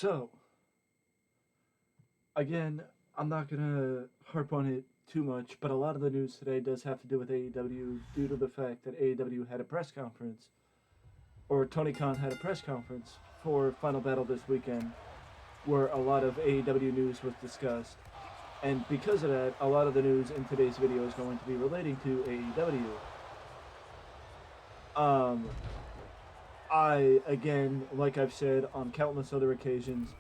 So, again, I'm not going to harp on it too much, but a lot of the news today does have to do with AEW due to the fact that AEW had a press conference, or Tony Khan had a press conference for Final Battle this weekend, where a lot of AEW news was discussed. And because of that, a lot of the news in today's video is going to be relating to AEW. I, again, like I've said on countless other occasions,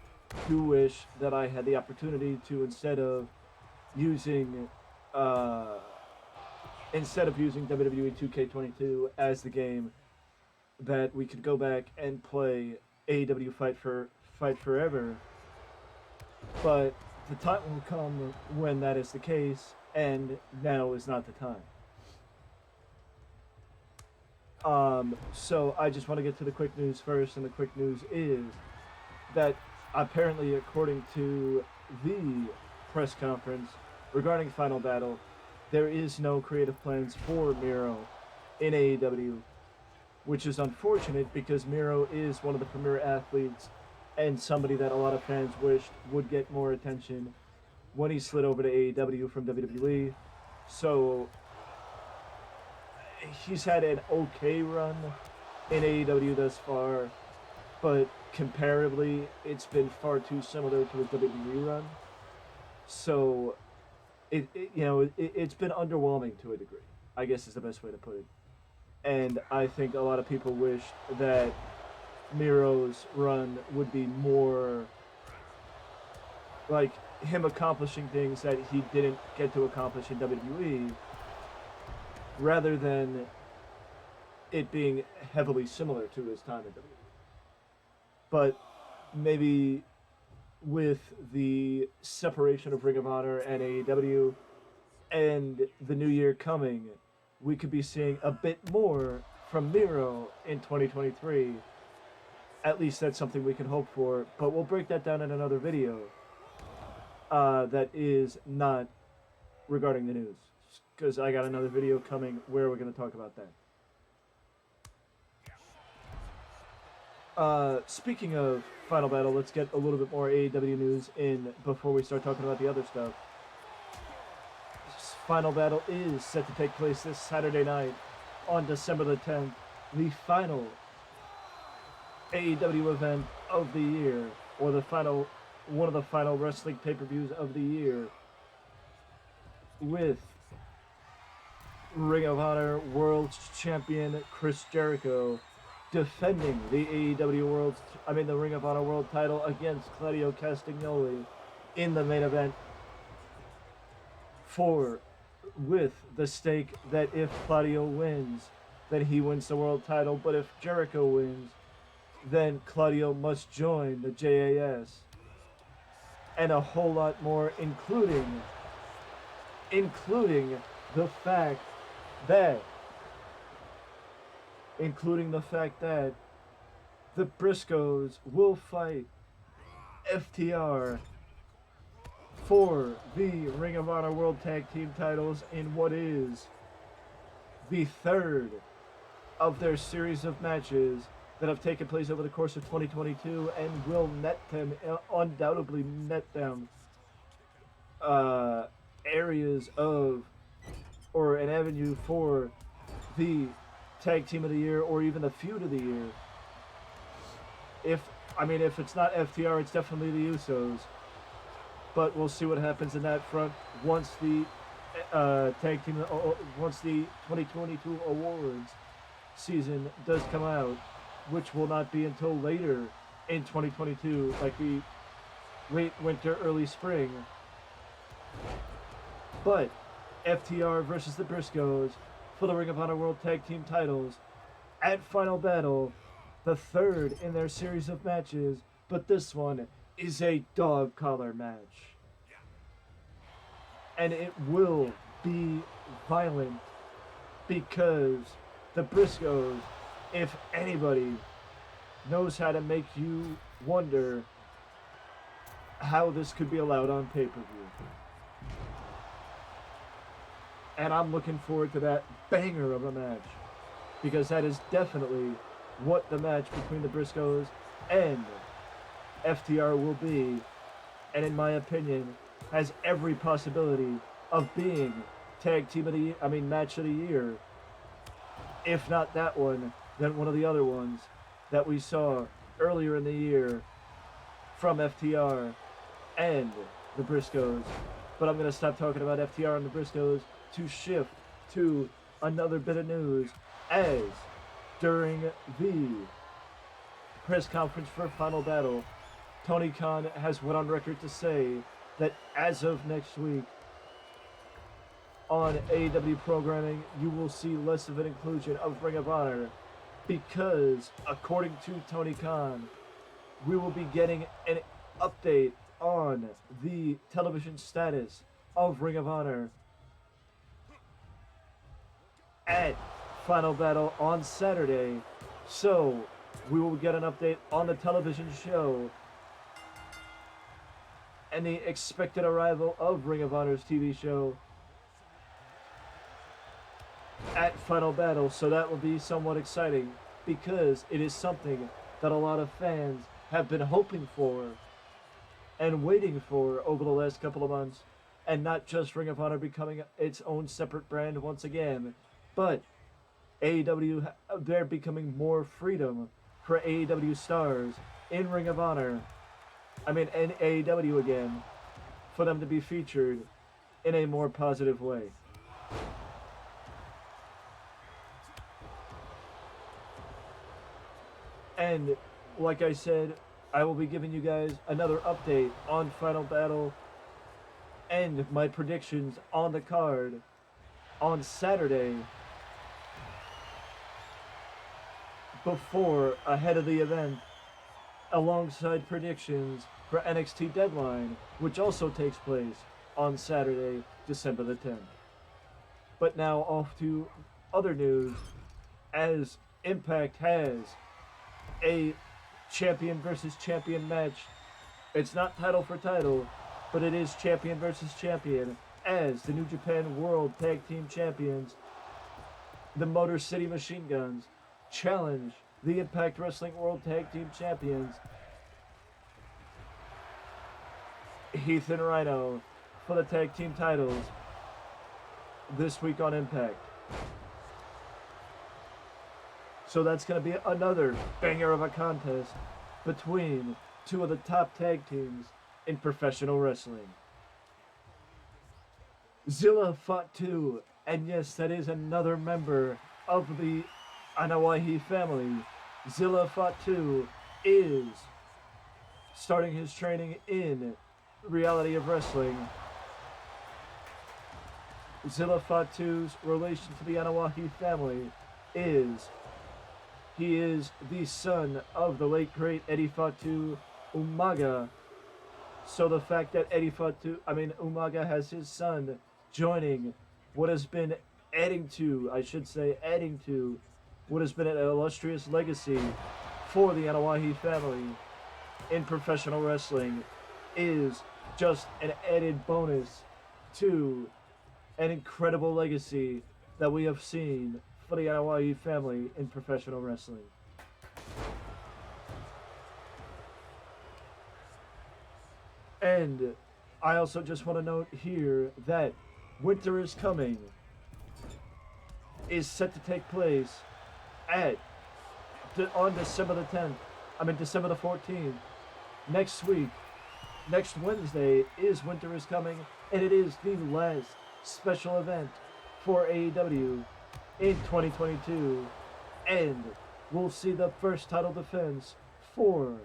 do wish that I had the opportunity to, instead of using WWE 2K22 as the game, that we could go back and play AEW Fight Forever. But the time will come when that is the case, and now is not the time. So I just want to get to the quick news first, and the quick news is that apparently, according to the press conference regarding Final Battle, there is no creative plans for Miro in AEW, which is unfortunate because Miro is one of the premier athletes and somebody that a lot of fans wished would get more attention when he slid over to AEW from WWE. So he's had an okay run in AEW thus far, but comparably, it's been far too similar to his WWE run. So, it's been underwhelming to a degree, I guess is the best way to put it. And I think a lot of people wished that Miro's run would be more like him accomplishing things that he didn't get to accomplish in WWE, rather than it being heavily similar to his time in WWE. But maybe with the separation of Ring of Honor and AEW and the new year coming, we could be seeing a bit more from Miro in 2023. At least that's something we can hope for, but we'll break that down in another video that is not regarding the news, because I got another video coming where we're going to talk about that. Speaking of Final Battle, let's get a little bit more AEW news in before we start talking about the other stuff. Final Battle is set to take place this Saturday night on December the 10th, the final AEW event of the year, or one of the final wrestling pay-per-views of the year, with Ring of Honor World Champion Chris Jericho defending the the Ring of Honor World title against Claudio Castagnoli in the main event, with the stake that if Claudio wins, then he wins the world title, but if Jericho wins, then Claudio must join the JAS, and a whole lot more, including the fact that the Briscoes will fight FTR for the Ring of Honor World Tag Team titles in what is the third of their series of matches that have taken place over the course of 2022 and will undoubtedly net them areas of, or an avenue for the Tag Team of the Year, or even the Feud of the Year. If it's not FTR, it's definitely the Usos. But we'll see what happens in that front once the once the 2022 awards season does come out, which will not be until later in 2022, like the late winter, early spring. But FTR versus the Briscoes for the Ring of Honor World Tag Team titles at Final Battle, the third in their series of matches, but this one is a dog collar match. And it will be violent because the Briscoes, if anybody, knows how to make you wonder how this could be allowed on pay-per-view. And I'm looking forward to that banger of a match, because that is definitely what the match between the Briscoes and FTR will be, and in my opinion, has every possibility of being tag team of the year, match of the year. If not that one, then one of the other ones that we saw earlier in the year from FTR and the Briscoes. But I'm going to stop talking about FTR and the Briscoes to shift to another bit of news, as during the press conference for Final Battle, Tony Khan has went on record to say that as of next week on AEW programming, you will see less of an inclusion of Ring of Honor because, according to Tony Khan, we will be getting an update on the television status of Ring of Honor at Final Battle on Saturday. So we will get an update on the television show and the expected arrival of Ring of Honor's TV show at Final Battle. So that will be somewhat exciting because it is something that a lot of fans have been hoping for and waiting for over the last couple of months, and not just Ring of Honor becoming its own separate brand once again, but AEW, they're becoming more freedom for AEW stars in Ring of Honor, in AEW again, for them to be featured in a more positive way. And like I said, I will be giving you guys another update on Final Battle and my predictions on the card on Saturday ahead of the event, alongside predictions for NXT Deadline, which also takes place on Saturday, December the 10th. But now off to other news, as Impact has a champion versus champion match. It's not title for title, but it is champion versus champion, as the New Japan World Tag Team Champions, the Motor City Machine Guns, challenge the Impact Wrestling World Tag Team Champions, Heath and Rhino, for the tag team titles this week on Impact. So that's going to be another banger of a contest between two of the top tag teams in professional wrestling. Zilla Fatu, and yes, that is another member of the Anoa'i family. Zilla Fatu is starting his training in Reality of Wrestling. Zilla Fatu's relation to the Anoa'i family is he is the son of the late great Eddie Fatu Umaga. So the fact that Umaga has his son joining what has been adding to what has been an illustrious legacy for the Anoa'i family in professional wrestling is just an added bonus to an incredible legacy that we have seen for the Anoa'i family in professional wrestling. And I also just want to note here that Winter is Coming is set to take place on December the 10th. December the 14th. Next week, next Wednesday is Winter is Coming, and it is the last special event for AEW in 2022, and we'll see the first title defense for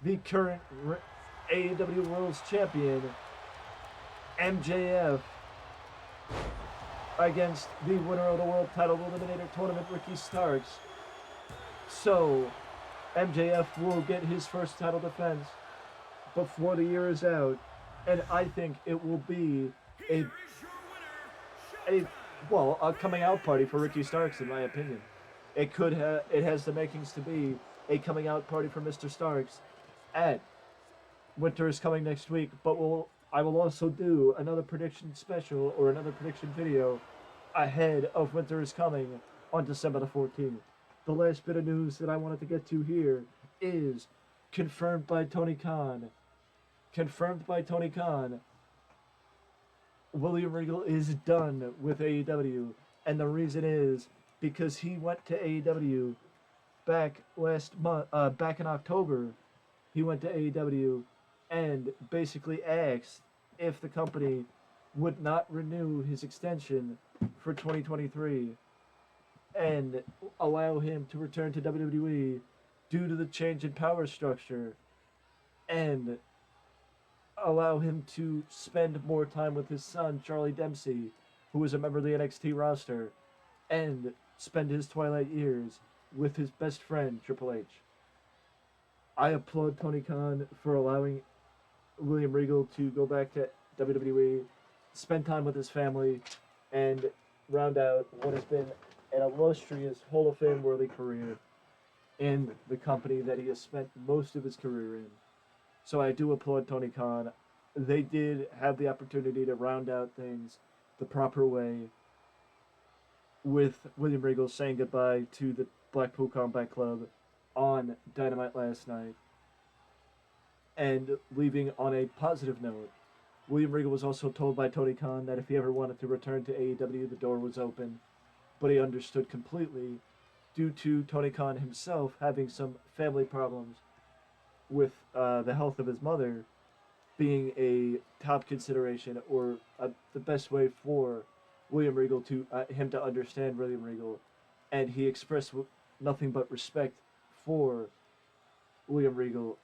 the current AEW World's Champion, MJF, against the winner of the World Title Eliminator Tournament, Ricky Starks. So, MJF will get his first title defense before the year is out, and I think it will be a coming out party for Ricky Starks, in my opinion. It has the makings to be a coming out party for Mr. Starks at Winter is Coming next week, but I will also do another prediction special or another prediction video ahead of Winter is Coming on December the 14th. The last bit of news that I wanted to get to here is confirmed by Tony Khan. Confirmed by Tony Khan. William Regal is done with AEW, and the reason is because he went to AEW back last month, back in October. He went to AEW and basically asked if the company would not renew his extension for 2023 and allow him to return to WWE due to the change in power structure and allow him to spend more time with his son, Charlie Dempsey, who is a member of the NXT roster, and spend his twilight years with his best friend, Triple H. I applaud Tony Khan for allowing William Regal to go back to WWE, spend time with his family, and round out what has been an illustrious Hall of Fame worthy career in the company that he has spent most of his career in. So I do applaud Tony Khan. They did have the opportunity to round out things the proper way with William Regal saying goodbye to the Blackpool Combat Club on Dynamite last night and leaving on a positive note. William Regal was also told by Tony Khan that if he ever wanted to return to AEW, the door was open, but he understood completely due to Tony Khan himself having some family problems with the health of his mother being a top consideration, or the best way for William Regal to him to understand William Regal, and he expressed nothing but respect for William Regal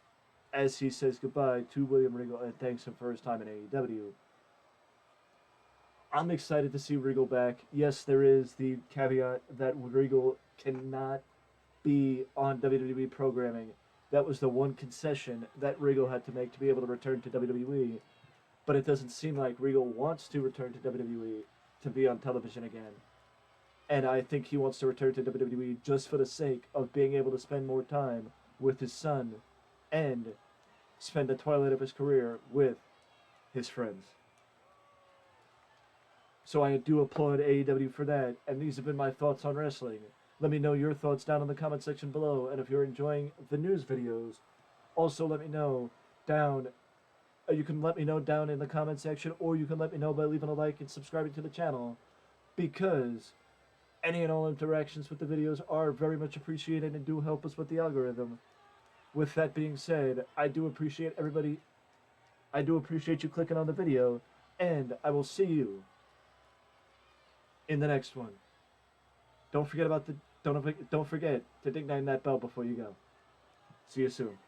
as he says goodbye to William Regal and thanks him for his time in AEW. I'm excited to see Regal back. Yes, there is the caveat that Regal cannot be on WWE programming. That was the one concession that Regal had to make to be able to return to WWE. But it doesn't seem like Regal wants to return to WWE to be on television again. And I think he wants to return to WWE just for the sake of being able to spend more time with his son and spend the twilight of his career with his friends. So I do applaud AEW for that, and these have been my thoughts on wrestling. Let me know your thoughts down in the comment section below, and if you're enjoying the news videos, also let me know down. You can let me know down in the comment section, or you can let me know by leaving a like and subscribing to the channel, because any and all interactions with the videos are very much appreciated and do help us with the algorithm. With that being said, I do appreciate everybody. I do appreciate you clicking on the video, and I will see you in the next one. Don't forget to ding that bell before you go. See you soon.